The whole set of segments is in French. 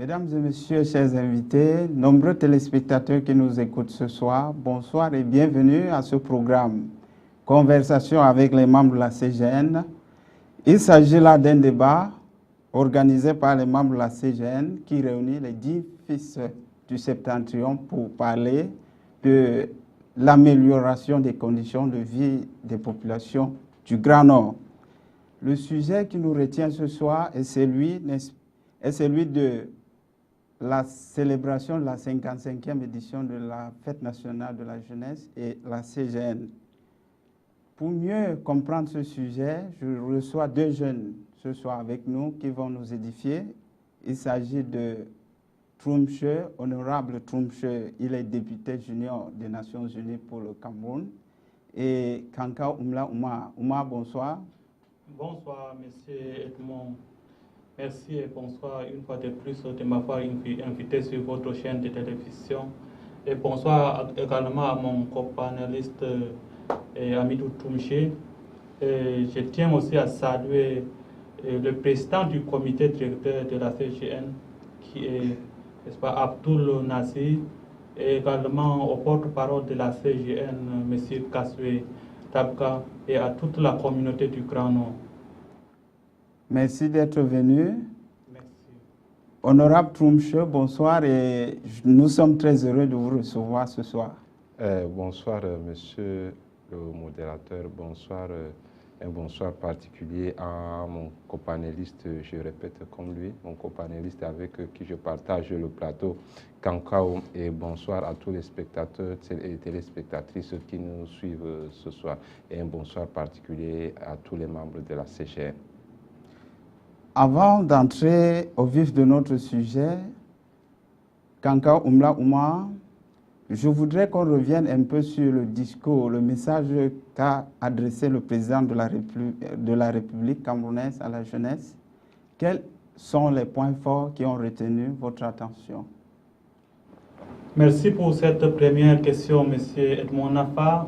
Mesdames et messieurs, chers invités, nombreux téléspectateurs qui nous écoutent ce soir, bonsoir et bienvenue à ce programme Conversation avec les membres de la CGN. Il s'agit là d'un débat organisé par les membres de la CGN qui réunit les 10 fils du Septentrion pour parler de l'amélioration des conditions de vie des populations du Grand Nord. Le sujet qui nous retient ce soir est celui de la célébration de la 55e édition de la Fête nationale de la jeunesse et la CGN. Pour mieux comprendre ce sujet, je reçois deux jeunes ce soir avec nous qui vont nous édifier. Il s'agit de Trumche, honorable Trumche, il est député junior des Nations Unies pour le Cameroun. Et Kanka Oumla Ouma. Ouma, bonsoir. Bonsoir, monsieur Edmond. Merci et bonsoir une fois de plus de m'avoir invité sur votre chaîne de télévision. Et bonsoir également à mon copanéliste Amidou Toumché. Je tiens aussi à saluer le président du comité directeur de la CGN, qui est, n'est-ce pas, Abdoul Nassi, et également au porte-parole de la CGN, monsieur Kaswe Tabka, et à toute la communauté du Grand Nord. Merci d'être venu. Merci. Honorable Trumche, bonsoir et nous sommes très heureux de vous recevoir ce soir. Bonsoir, monsieur le modérateur. Bonsoir, un bonsoir particulier à mon copanéliste, je répète comme lui, mon copanéliste avec qui je partage le plateau, Kankao, et bonsoir à tous les spectateurs et téléspectatrices qui nous suivent ce soir, et un bonsoir particulier à tous les membres de la CGN. Avant d'entrer au vif de notre sujet, Kanka Oumla Ouma, je voudrais qu'on revienne un peu sur le discours, le message qu'a adressé le président de la République camerounaise à la jeunesse. Quels sont les points forts qui ont retenu votre attention? Merci pour cette première question, monsieur Edmond Nafa.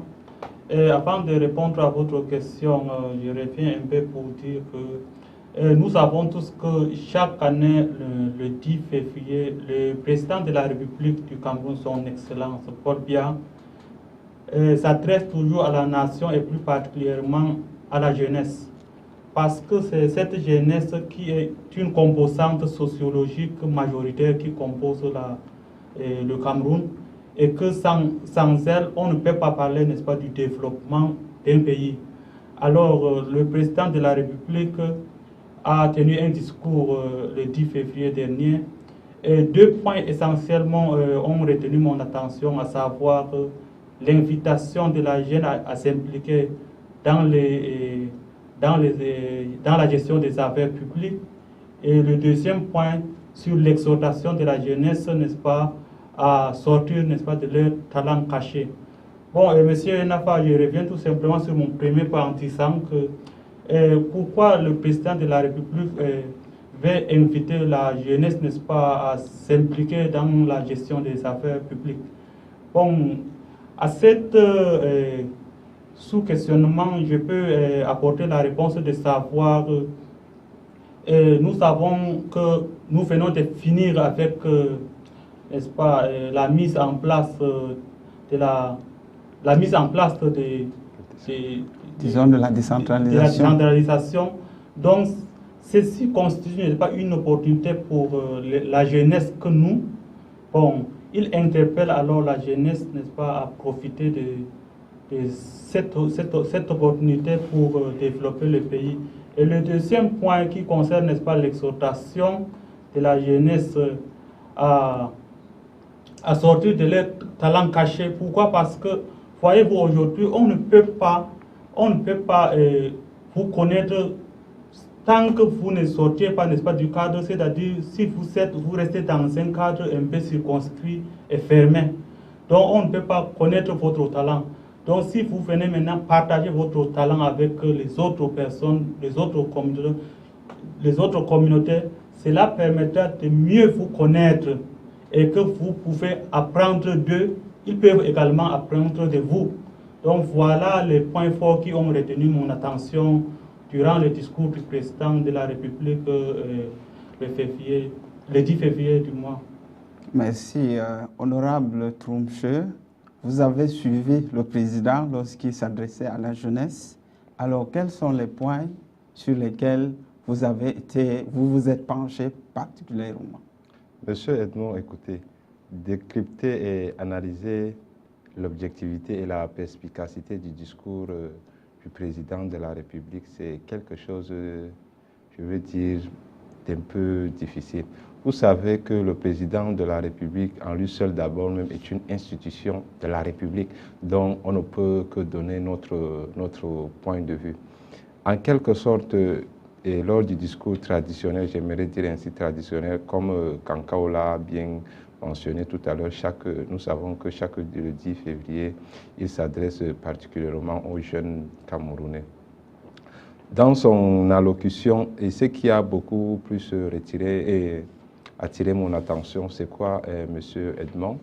Avant de répondre à votre question, je reviens un peu pour dire que nous savons tous que chaque année, le 10 février, le président de la République du Cameroun, son Excellence Paul Biya, s'adresse toujours à la nation et plus particulièrement à la jeunesse. Parce que c'est cette jeunesse qui est une composante sociologique majoritaire qui compose le Cameroun, et que sans elle, on ne peut pas parler, n'est-ce pas, du développement d'un pays. Alors, le président de la République a tenu un discours le 10 février dernier. Et deux points essentiellement ont retenu mon attention, à savoir l'invitation de la jeune à s'impliquer dans la gestion des affaires publiques. Et le deuxième point, sur l'exhortation de la jeunesse, n'est-ce pas, à sortir, n'est-ce pas, de leur talent caché. Bon, et monsieur Nafa, je reviens tout simplement sur mon premier point en disant que pourquoi le président de la République veut inviter la jeunesse, n'est-ce pas, à s'impliquer dans la gestion des affaires publiques. Bon, à cette sous-questionnement, je peux apporter la réponse de savoir, nous savons que nous venons de finir avec, n'est-ce pas, la mise en place de disons de la décentralisation. Donc, ceci constitue pas une opportunité pour la jeunesse que nous. Bon, il interpelle alors la jeunesse, n'est-ce pas, à profiter de cette opportunité pour développer le pays. Et le deuxième point qui concerne, n'est-ce pas, l'exhortation de la jeunesse à sortir de leur talent caché. Pourquoi? Parce que, voyez-vous, aujourd'hui, on ne peut pas vous connaître tant que vous ne sortiez pas, n'est-ce pas, du cadre, c'est-à-dire si vous restez dans un cadre un peu circonscrit et fermé. Donc on ne peut pas connaître votre talent. Donc si vous venez maintenant partager votre talent avec les autres personnes, les autres communautés, cela permettra de mieux vous connaître et que vous pouvez apprendre d'eux. Ils peuvent également apprendre de vous. Donc voilà les points forts qui ont retenu mon attention durant le discours du président de la République le février le 10 février du mois. Merci, honorable Troumche. Vous avez suivi le président lorsqu'il s'adressait à la jeunesse. Alors, quels sont les points sur lesquels vous vous êtes penché particulièrement? Monsieur Edmond, écoutez, décrypter et analyser l'objectivité et la perspicacité du discours du président de la République, c'est quelque chose, je veux dire, d'un peu difficile. Vous savez que le président de la République, en lui seul d'abord même, est une institution de la République dont on ne peut que donner notre point de vue. En quelque sorte, et lors du discours traditionnel, j'aimerais dire ainsi traditionnel, comme Kankao l'a bien mentionné tout à l'heure, nous savons que le 10 février, il s'adresse particulièrement aux jeunes Camerounais. Dans son allocution, et ce qui a beaucoup plus attiré mon attention, c'est quoi, Monsieur Edmond?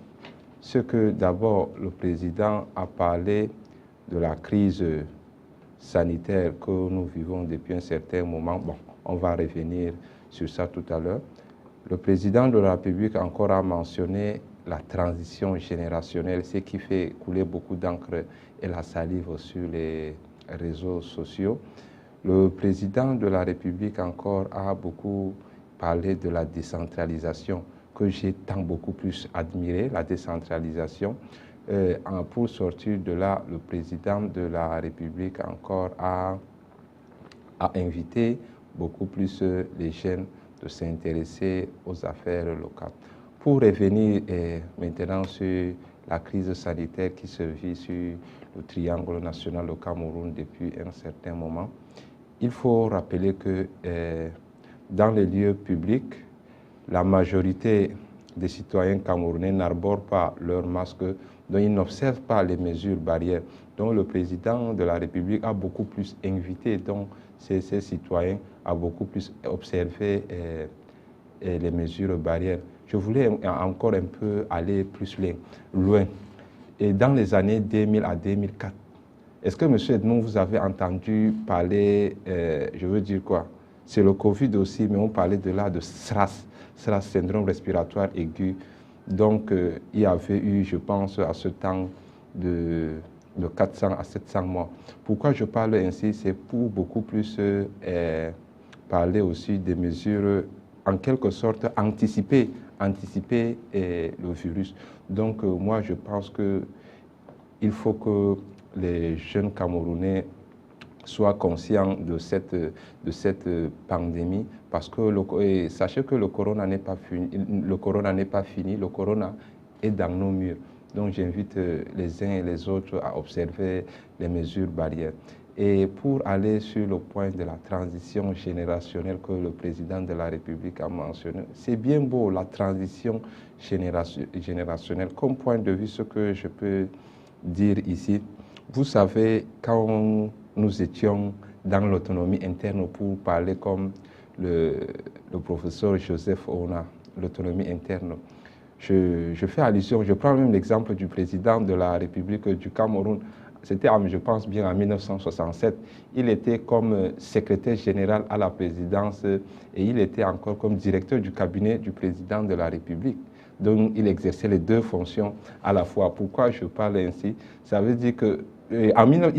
C'est que d'abord, le président a parlé de la crise sanitaire que nous vivons depuis un certain moment. Bon, on va revenir sur ça tout à l'heure. Le président de la République encore a mentionné la transition générationnelle, ce qui fait couler beaucoup d'encre et la salive sur les réseaux sociaux. Le président de la République encore a beaucoup parlé de la décentralisation, que j'ai tant beaucoup plus admiré, la décentralisation. Pour sortir de là, le président de la République encore a invité beaucoup plus les jeunes de s'intéresser aux affaires locales. Pour revenir maintenant sur la crise sanitaire qui se vit sur le triangle national au Cameroun depuis un certain moment, il faut rappeler que dans les lieux publics, la majorité des citoyens camerounais n'arborent pas leur masque, donc ils n'observent pas les mesures barrières. Donc le président de la République a beaucoup plus invité donc, ces citoyens à beaucoup plus observer les mesures barrières. Je voulais encore un peu aller plus loin. Et dans les années 2000 à 2004, est-ce que, M. Edmond, vous avez entendu parler, je veux dire quoi? C'est le Covid aussi, mais on parlait de SRAS, syndrome respiratoire aigu. Donc, il y avait eu, je pense, à ce temps de 400 à 700 morts. Pourquoi je parle ainsi? C'est pour beaucoup plus parler aussi des mesures, en quelque sorte, anticiper le virus. Donc, moi, je pense qu'il faut que les jeunes Camerounais soient conscients de cette pandémie, parce que sachez que le corona n'est pas fini, le corona est dans nos murs. Donc j'invite les uns et les autres à observer les mesures barrières. Et pour aller sur le point de la transition générationnelle que le président de la République a mentionné, c'est bien beau la transition générationnelle. Comme point de vue, ce que je peux dire ici, vous savez, quand nous étions dans l'autonomie interne, pour parler comme le professeur Joseph Ona, l'autonomie interne, je fais allusion, je prends même l'exemple du président de la République du Cameroun. C'était, je pense bien, en 1967. Il était comme secrétaire général à la présidence et il était encore comme directeur du cabinet du président de la République. Donc, il exerçait les deux fonctions à la fois. Pourquoi je parle ainsi? Ça veut dire que il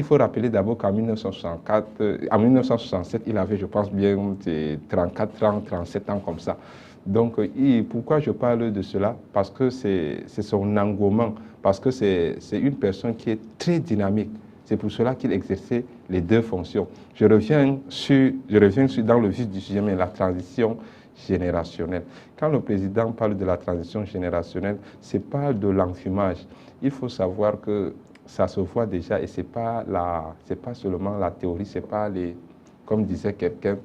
faut rappeler d'abord qu'en 1967, il avait, je pense bien, 34 ans, 37 ans comme ça. Donc, pourquoi je parle de cela? Parce que c'est son engouement, parce que c'est une personne qui est très dynamique. C'est pour cela qu'il exerçait les deux fonctions. Je reviens dans le vif du sujet, mais la transition générationnelle. Quand le président parle de la transition générationnelle, ce n'est pas de l'enfumage. Il faut savoir que ça se voit déjà et ce n'est pas seulement la théorie, ce n'est pas comme disait quelqu'un,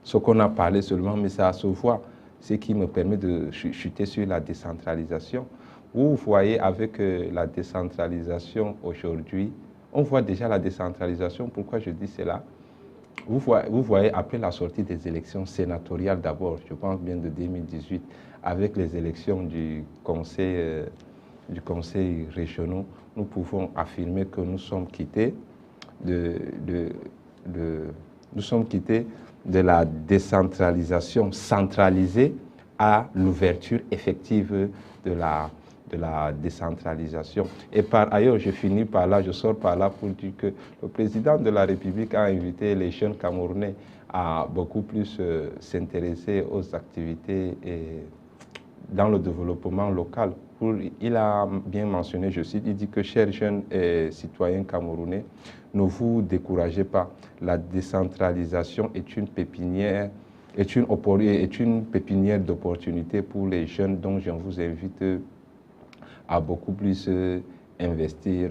ce qu'on a parlé seulement, mais ça se voit. Ce qui me permet de chuter sur la décentralisation. Vous voyez avec la décentralisation aujourd'hui, on voit déjà la décentralisation. Pourquoi je dis cela? Vous voyez, après la sortie des élections sénatoriales d'abord, je pense bien de 2018, avec les élections du conseil régional, nous pouvons affirmer que nous sommes quittés de la décentralisation centralisée à l'ouverture effective de la décentralisation. Et par ailleurs, je finis par là, je sors par là pour dire que le président de la République a invité les jeunes Camerounais à beaucoup plus s'intéresser aux activités dans le développement local. Il a bien mentionné, je cite, il dit que chers jeunes citoyens camerounais, ne vous découragez pas. La décentralisation est une pépinière, est une pépinière d'opportunités pour les jeunes, dont je vous invite à beaucoup plus investir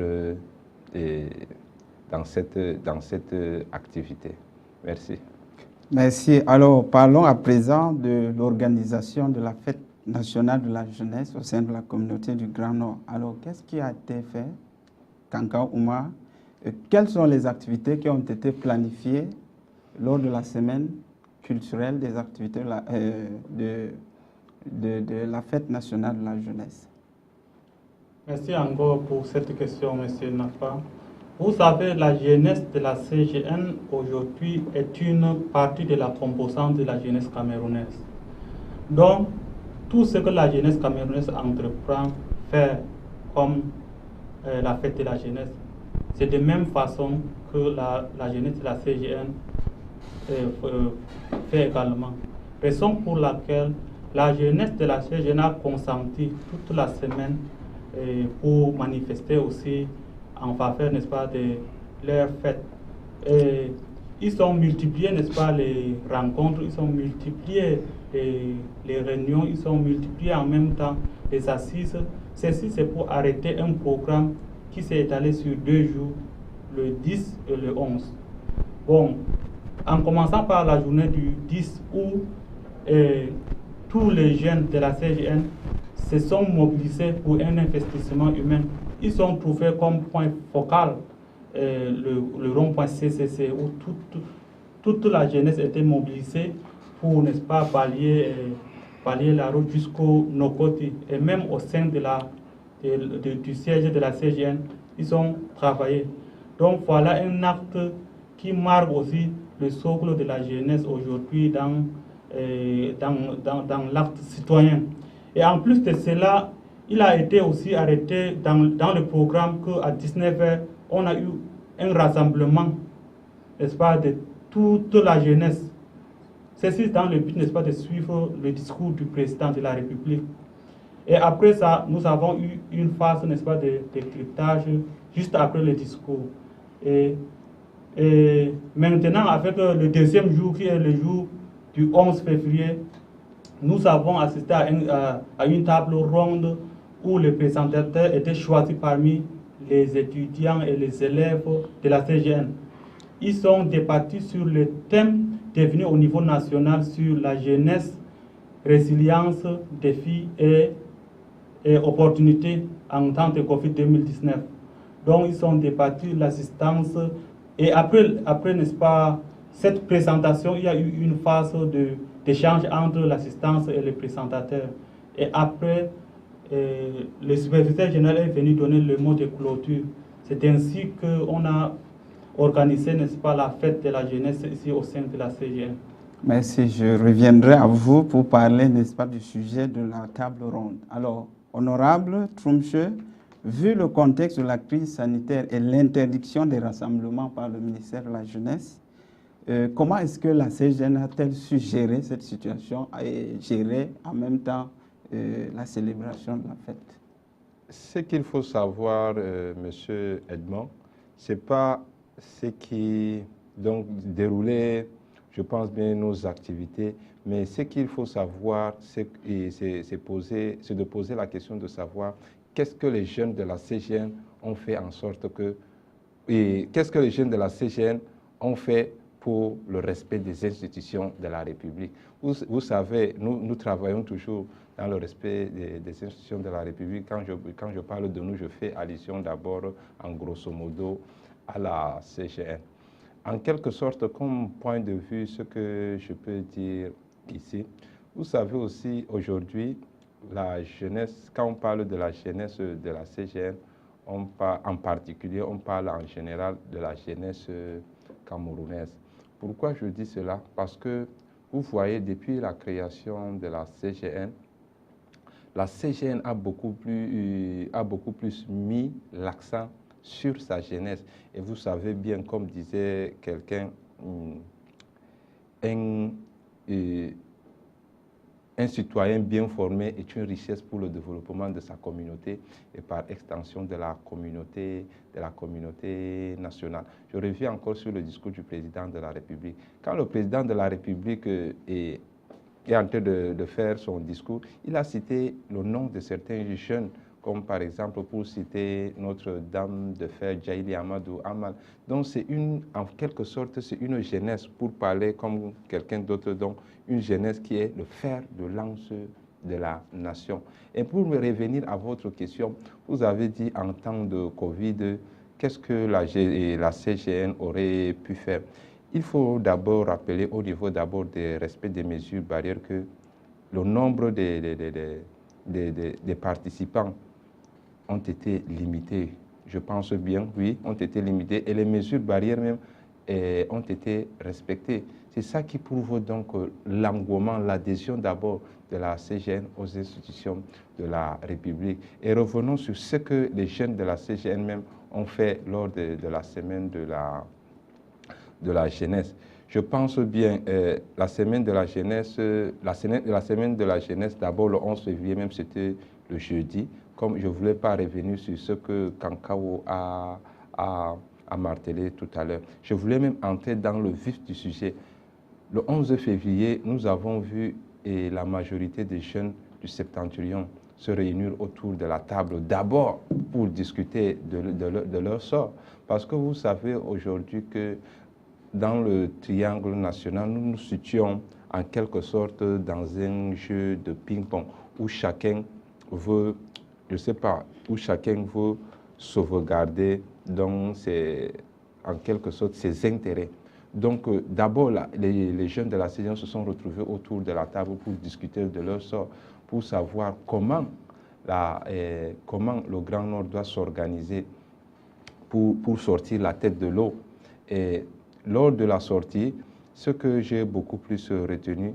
dans cette activité. Merci. Merci. Alors, parlons à présent de l'organisation de la fête nationale de la jeunesse au sein de la communauté du Grand Nord. Alors, qu'est-ce qui a été fait, Kankan Ouma? Quelles sont les activités qui ont été planifiées lors de la semaine culturelle des activités de la fête nationale de la jeunesse? Merci encore pour cette question, M. Nafa. Vous savez, la jeunesse de la CGN aujourd'hui est une partie de la composante de la jeunesse camerounaise. Donc, tout ce que la jeunesse camerounaise entreprend faire comme la fête de la jeunesse, c'est de même façon que la jeunesse de la CGN fait également. Raison pour laquelle la jeunesse de la CGN a consenti toute la semaine pour manifester aussi en faveur, n'est-ce pas, de leur fête. Et ils sont multipliés, n'est-ce pas, les rencontres, ils sont multipliés les réunions, ils sont multipliés en même temps les assises. Ceci, c'est pour arrêter un programme qui s'est étalé sur 2 jours, le 10 et le 11. Bon, en commençant par la journée du 10 où tous les jeunes de la CGN se sont mobilisés pour un investissement humain. Ils ont trouvé comme point focal le rond-point CCC où toute la jeunesse était mobilisée pour, n'est-ce pas, pallier la route jusqu'au Nokoti. Et même au sein du siège de la CGN, ils ont travaillé. Donc voilà un acte qui marque aussi le socle de la jeunesse aujourd'hui dans l'acte citoyen. Et en plus de cela, il a été aussi arrêté dans le programme qu'à 19h, on a eu un rassemblement, n'est-ce pas, de toute la jeunesse. C'est dans le but, n'est-ce pas, de suivre le discours du président de la République. Et après ça, nous avons eu une phase, n'est-ce pas, de décryptage juste après le discours. Et maintenant, avec le deuxième jour, qui est le jour du 11 février, nous avons assisté à une table ronde où le présentateur était choisi parmi les étudiants et les élèves de la CGN. Ils sont débattus sur le thème devenu au niveau national sur la jeunesse, résilience, défis et opportunités en temps de Covid-2019. Donc, ils sont débattus l'assistance. Et après, n'est-ce pas, cette présentation, il y a eu une phase d'échange entre l'assistance et le présentateur. Et après, le superviseur général est venu donner le mot de clôture. C'est ainsi qu'on a organisé, n'est-ce pas, la fête de la jeunesse ici au sein de la CGN. Merci. Je reviendrai à vous pour parler, n'est-ce pas, du sujet de la table ronde. Alors, honorable Trumche, vu le contexte de la crise sanitaire et l'interdiction des rassemblements par le ministère de la Jeunesse, comment est-ce que la CGN a-t-elle su gérer cette situation et gérer en même temps la célébration de la fête? Ce qu'il faut savoir, Monsieur Edmond, c'est pas ce qui donc déroulait, je pense bien, nos activités, mais ce qu'il faut savoir, c'est de poser la question de savoir qu'est-ce que les jeunes de la CGN ont fait en sorte que, qu'est-ce que les jeunes de la CGN ont fait pour le respect des institutions de la République. Vous savez, nous travaillons toujours dans le respect des institutions de la République. Quand je parle de nous, je fais allusion d'abord, en grosso modo, à la CGN. En quelque sorte, comme point de vue, ce que je peux dire ici, vous savez aussi, aujourd'hui, la jeunesse, quand on parle de la jeunesse de la CGN, en particulier, on parle en général de la jeunesse camerounaise. Pourquoi je dis cela? Parce que vous voyez, depuis la création de la CGN a beaucoup plus mis l'accent sur sa jeunesse. Et vous savez bien, comme disait quelqu'un, un citoyen bien formé est une richesse pour le développement de sa communauté et par extension de la communauté nationale. Je reviens encore sur le discours du président de la République. Quand le président de la République est en train de faire son discours, il a cité le nom de certains jeunes, comme par exemple pour citer notre dame de fer, Djaïli Amadou Amal. Donc en quelque sorte, c'est une jeunesse, pour parler comme quelqu'un d'autre, donc une jeunesse qui est le fer de lance de la nation. Et pour me revenir à votre question, vous avez dit en temps de Covid, qu'est-ce que la CGN aurait pu faire? Il faut d'abord rappeler au niveau d'abord des respects des mesures barrières que le nombre des participants ont été limités. Je pense bien, oui, ont été limités et les mesures barrières même ont été respectées. C'est ça qui prouve donc l'engouement, l'adhésion d'abord de la CGN aux institutions de la République. Et revenons sur ce que les jeunes de la CGN même ont fait lors de la semaine de la jeunesse. Je pense bien, la semaine de la jeunesse, d'abord le 11 février même, c'était le jeudi. Comme je ne voulais pas revenir sur ce que Kankao a martelé tout à l'heure. Je voulais même entrer dans le vif du sujet. Le 11 février, nous avons vu la majorité des jeunes du Septentrion se réunir autour de la table, d'abord pour discuter de leur sort. Parce que vous savez aujourd'hui que dans le triangle national, nous nous situons en quelque sorte dans un jeu de ping-pong où chacun veut, je ne sais pas, où chacun veut sauvegarder donc en quelque sorte ses intérêts. Donc d'abord, les jeunes de la CGN se sont retrouvés autour de la table pour discuter de leur sort, pour savoir comment le Grand Nord doit s'organiser pour sortir la tête de l'eau. Et lors de la sortie, ce que j'ai beaucoup plus retenu,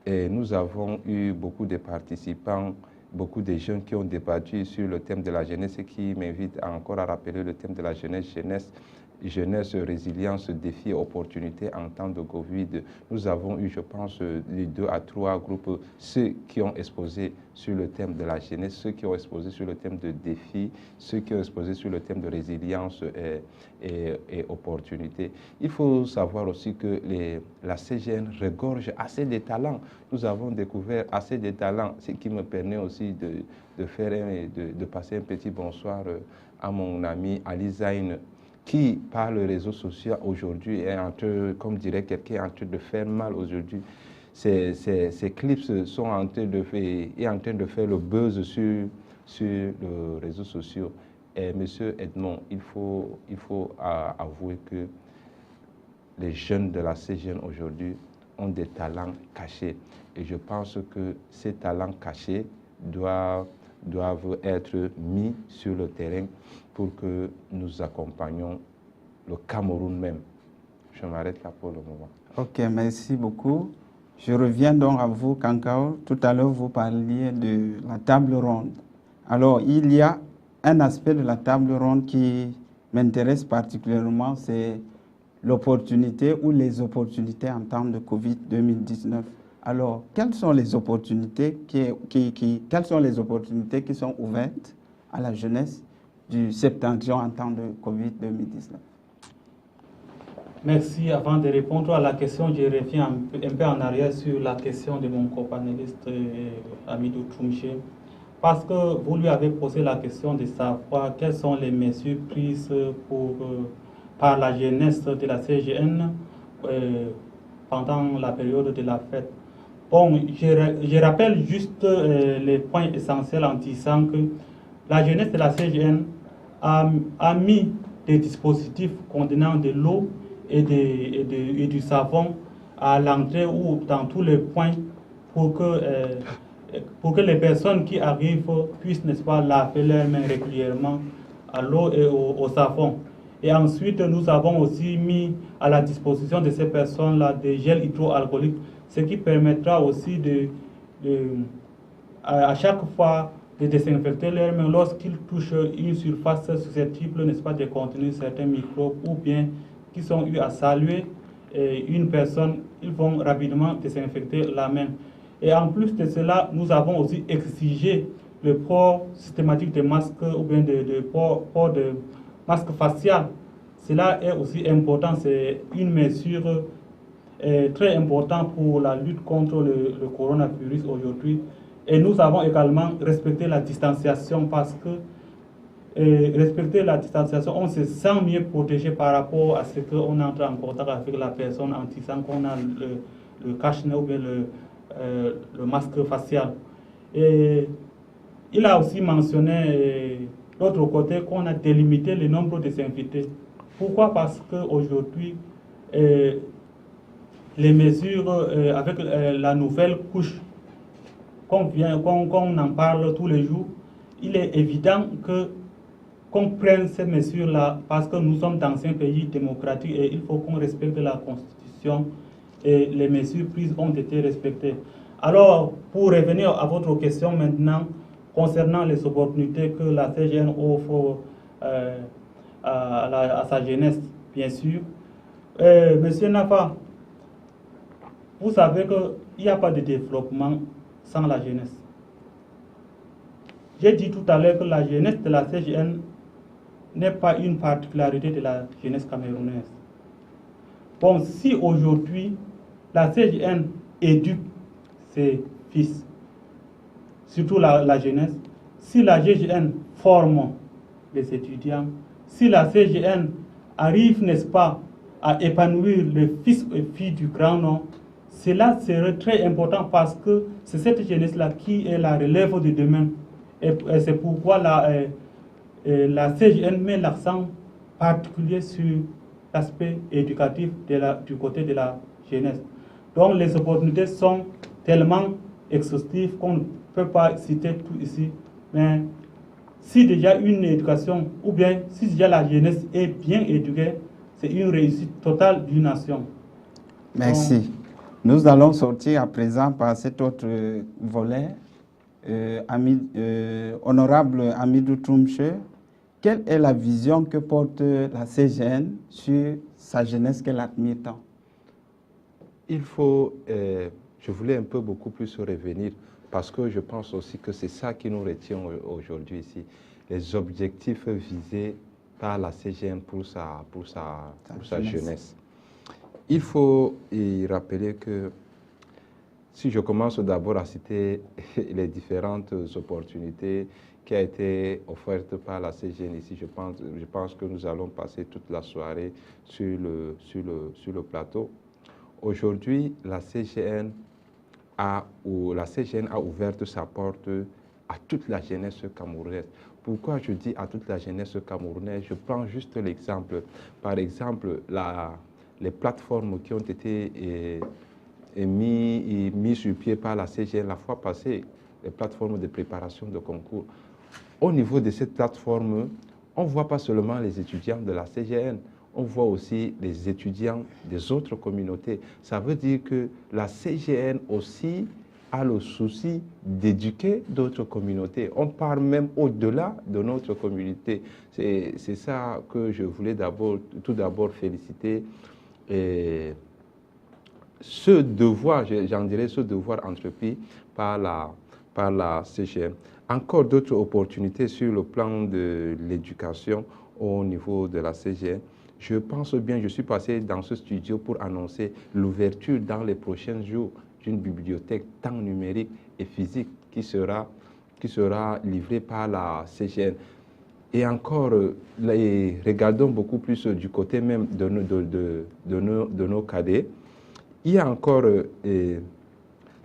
nous avons eu beaucoup de participants, beaucoup de jeunes qui ont débattu sur le thème de la jeunesse et qui m'invitent encore à rappeler le thème de la jeunesse, résilience, défis, opportunités en temps de Covid. Nous avons eu, je pense, 2 à 3 groupes, ceux qui ont exposé sur le thème de la jeunesse, ceux qui ont exposé sur le thème de défis, ceux qui ont exposé sur le thème de résilience et opportunités. Il faut savoir aussi que la CGN regorge assez de talents. Nous avons découvert assez de talents, ce qui me permet aussi de passer un petit bonsoir à mon ami Ali Zayn, qui, par les réseaux sociaux aujourd'hui, est en train, comme dirait quelqu'un, en train de faire mal aujourd'hui. Ces clips sont en train de faire le buzz sur les réseaux sociaux. Et Monsieur Edmond, il faut avouer que les jeunes de la CGN aujourd'hui ont des talents cachés. Et je pense que ces talents cachés doivent être mis sur le terrain pour que nous accompagnions le Cameroun même. Je m'arrête là pour le moment. Ok, merci beaucoup. Je reviens donc à vous, Kankao. Tout à l'heure, vous parliez de la table ronde. Alors, il y a un aspect de la table ronde qui m'intéresse particulièrement, c'est l'opportunité ou les opportunités en temps de Covid-2019. Alors, quelles sont les opportunités qui sont ouvertes à la jeunesse du Septentrion en temps de Covid-2019? Merci. Avant de répondre à la question, je reviens un peu en arrière sur la question de mon copanéliste Amidou Troumché, parce que vous lui avez posé la question de savoir quelles sont les mesures prises par la jeunesse de la CGN pendant la période de la fête. Bon, je rappelle juste les points essentiels en disant que la jeunesse de la CGN a mis des dispositifs contenant de l'eau et du savon à l'entrée ou dans tous les points pour que les personnes qui arrivent puissent, n'est-ce pas, laver leurs mains régulièrement à l'eau et au savon. Et ensuite, nous avons aussi mis à la disposition de ces personnes-là des gels hydroalcooliques ce qui permettra aussi à chaque fois de désinfecter leurs mains lorsqu'ils touchent une surface susceptible, n'est-ce pas, de contenir certains microbes ou bien qui sont eu à saluer une personne, ils vont rapidement désinfecter la main. Et en plus de cela, nous avons aussi exigé le port systématique de masques ou bien de port de masque facial. Cela est aussi important, c'est une mesure très importante pour la lutte contre le coronavirus aujourd'hui. Et nous avons également respecté la distanciation parce que respecter la distanciation, on se sent mieux protégé par rapport à ce qu'on entre en contact avec la personne en disant qu'on a le cache-nez ou bien le masque facial. Et il a aussi mentionné l'autre côté qu'on a délimité le nombre de invités. Pourquoi? Parce qu'aujourd'hui, les mesures avec la nouvelle couche, qu'on en parle tous les jours, il est évident qu'on prenne ces mesures-là parce que nous sommes dans un pays démocratique et il faut qu'on respecte la Constitution et les mesures prises ont été respectées. Alors, pour revenir à votre question maintenant, concernant les opportunités que la CGN offre à sa jeunesse, bien sûr. Monsieur Nafa, vous savez qu'il n'y a pas de développement sans la jeunesse. J'ai dit tout à l'heure que la jeunesse de la CGN n'est pas une particularité de la jeunesse camerounaise. Bon, si aujourd'hui la CGN éduque ses fils, surtout la jeunesse, si la CGN forme les étudiants, si la CGN arrive, n'est-ce pas, à épanouir les fils et filles du grand nom, cela serait très important parce que c'est cette jeunesse-là qui est la relève de demain. Et c'est pourquoi la CGN met l'accent particulier sur l'aspect éducatif du côté de la jeunesse. Donc les opportunités sont tellement exhaustives qu'on ne peut pas citer tout ici. Mais si déjà une éducation, ou bien si déjà la jeunesse est bien éduquée, c'est une réussite totale d'une nation. Merci. Donc, nous allons sortir à présent par cet autre volet. Honorable Amidou Troumche, quelle est la vision que porte la CGN sur sa jeunesse qu'elle admire tant? Il faut, je voulais un peu beaucoup plus revenir parce que je pense aussi que c'est ça qui nous retient aujourd'hui ici, les objectifs visés par la CGN pour sa jeunesse. Il faut y rappeler que si je commence d'abord à citer les différentes opportunités qui ont été offertes par la CGN ici, je pense que nous allons passer toute la soirée sur le plateau. Aujourd'hui, la CGN a ouvert sa porte à toute la jeunesse camerounaise. Pourquoi je dis à toute la jeunesse camerounaise? Je prends juste l'exemple. Par exemple, les plateformes qui ont été mis sur pied par la CGN la fois passée, les plateformes de préparation de concours. Au niveau de cette plateforme, on ne voit pas seulement les étudiants de la CGN, on voit aussi les étudiants des autres communautés. Ça veut dire que la CGN aussi a le souci d'éduquer d'autres communautés. On parle même au-delà de notre communauté. C'est ça que je voulais tout d'abord féliciter. Et ce devoir, j'en dirais ce devoir entrepris par la CGN. Encore d'autres opportunités sur le plan de l'éducation au niveau de la CGN. Je pense bien, je suis passé dans ce studio pour annoncer l'ouverture dans les prochains jours d'une bibliothèque tant numérique et physique qui sera livrée par la CGN. Et encore, regardons beaucoup plus du côté même de nos cadets. Il y a encore,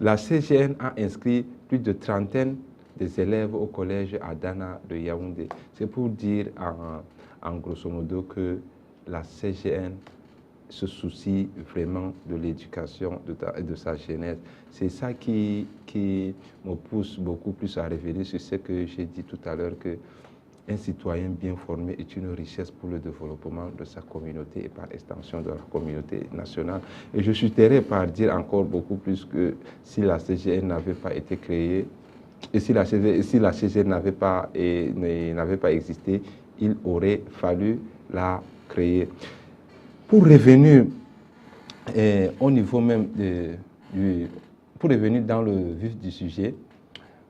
la CGN a inscrit plus de trentaine des élèves au collège Adana de Yaoundé. C'est pour dire en grosso modo que la CGN se soucie vraiment de l'éducation de sa jeunesse. C'est ça qui me pousse beaucoup plus à revenir sur ce que j'ai dit tout à l'heure, que un citoyen bien formé est une richesse pour le développement de sa communauté et par extension de la communauté nationale. Et je souhaiterais par dire encore beaucoup plus que si la CGN n'avait pas été créée, et si la CGN n'avait pas existé, il aurait fallu la créer. Pour revenir au niveau même pour revenir dans le vif du sujet,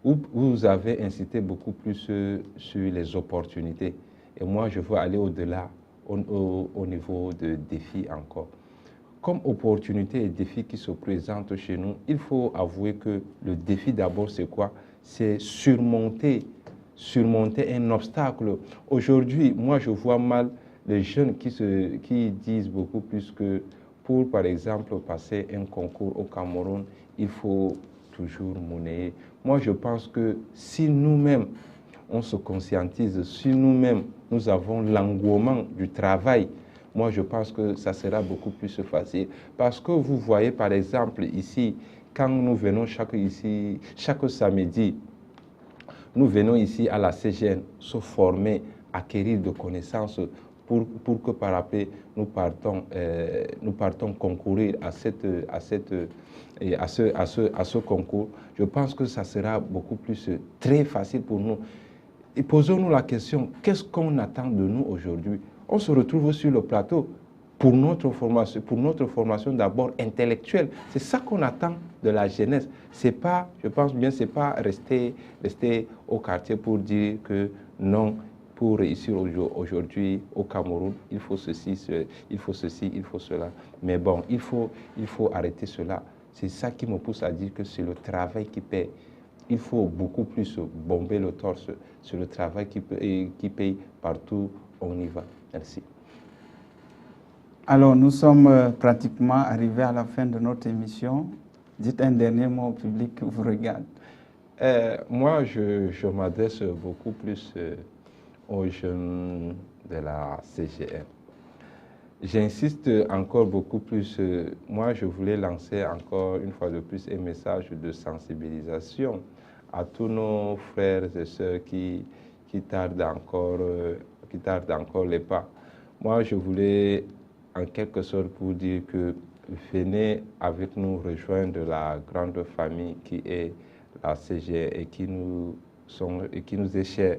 vous avez incité beaucoup plus sur les opportunités. Et moi, je veux aller au-delà, au niveau de défis encore. Comme opportunités et défis qui se présentent chez nous, il faut avouer que le défi d'abord, c'est quoi? C'est surmonter un obstacle. Aujourd'hui, moi, je vois mal les jeunes qui disent beaucoup plus que pour, par exemple, passer un concours au Cameroun, il faut toujours monnayer. Moi, je pense que si nous-mêmes, on se conscientise, si nous-mêmes, nous avons l'engouement du travail, moi, je pense que ça sera beaucoup plus facile. Parce que vous voyez, par exemple, ici, quand nous venons chaque samedi, nous venons ici à la CGN se former, acquérir de connaissances pour que par après, nous partons concourir à ce concours. Je pense que ça sera beaucoup plus très facile pour nous. Et posons-nous la question, qu'est-ce qu'on attend de nous aujourd'hui? On se retrouve sur le plateau pour notre formation d'abord intellectuelle. C'est ça qu'on attend de la jeunesse. C'est pas, je pense bien, c'est pas rester au quartier pour dire que non, pour réussir aujourd'hui au Cameroun, il faut ceci, il faut cela. Mais bon, il faut arrêter cela. C'est ça qui me pousse à dire que c'est le travail qui paie. Il faut beaucoup plus bomber le torse sur le travail qui paye partout où on y va. Merci. Alors, nous sommes pratiquement arrivés à la fin de notre émission. Dites un dernier mot au public qui vous regarde. Moi, je m'adresse beaucoup plus aux jeunes de la CGN. J'insiste encore beaucoup plus. Moi, je voulais lancer encore une fois de plus un message de sensibilisation à tous nos frères et sœurs qui tardent encore les pas. Moi, je voulais en quelque sorte pour dire que venez avec nous rejoindre la grande famille qui est la CGN et qui nous est chère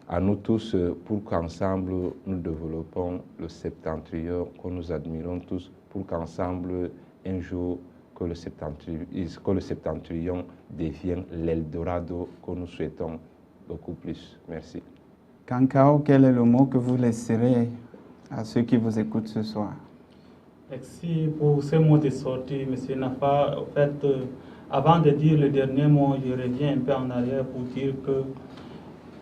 à nous tous pour qu'ensemble nous développons le septentrion que nous admirons tous, pour qu'ensemble un jour que le septentrion devienne l'Eldorado que nous souhaitons beaucoup plus. Merci. Kankao, quel est le mot que vous laisserez à ceux qui vous écoutent ce soir? Merci pour ce mot de sortie, M. Nafa. En fait, avant de dire le dernier mot, je reviens un peu en arrière pour dire que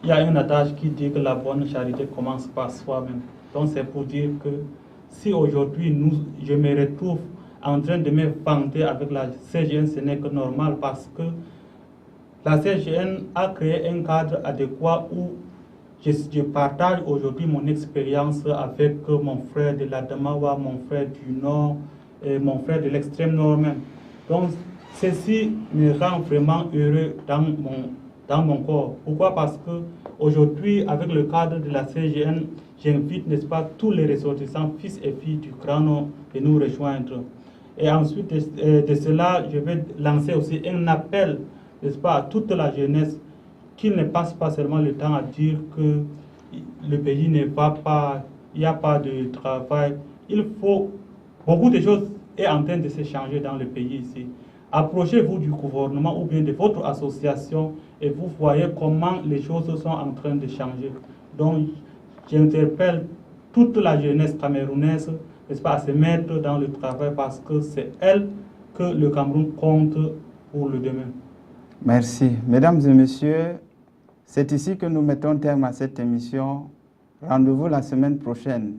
il y a un adage qui dit que la bonne charité commence par soi-même. Donc c'est pour dire que si aujourd'hui je me retrouve en train de me vanter avec la CGN, ce n'est que normal parce que la CGN a créé un cadre adéquat où je partage aujourd'hui mon expérience avec mon frère de l'Adamawa, mon frère du Nord et mon frère de l'extrême Nord même. Donc ceci me rend vraiment heureux dans mon corps. Pourquoi? Parce que aujourd'hui, avec le cadre de la CGN, j'invite, n'est-ce pas, tous les ressortissants, fils et filles du Grand Nord, de nous rejoindre. Et ensuite de cela, je vais lancer aussi un appel, n'est-ce pas, à toute la jeunesse, qu'il ne passe pas seulement le temps à dire que le pays ne va pas, il n'y a pas de travail. Il faut, beaucoup de choses est en train de se changer dans le pays ici. Approchez-vous du gouvernement ou bien de votre association et vous voyez comment les choses sont en train de changer. Donc, j'interpelle toute la jeunesse camerounaise, n'est-ce pas, à se mettre dans le travail parce que c'est elle que le Cameroun compte pour le demain. Merci. Mesdames et messieurs, c'est ici que nous mettons terme à cette émission. Rendez-vous la semaine prochaine.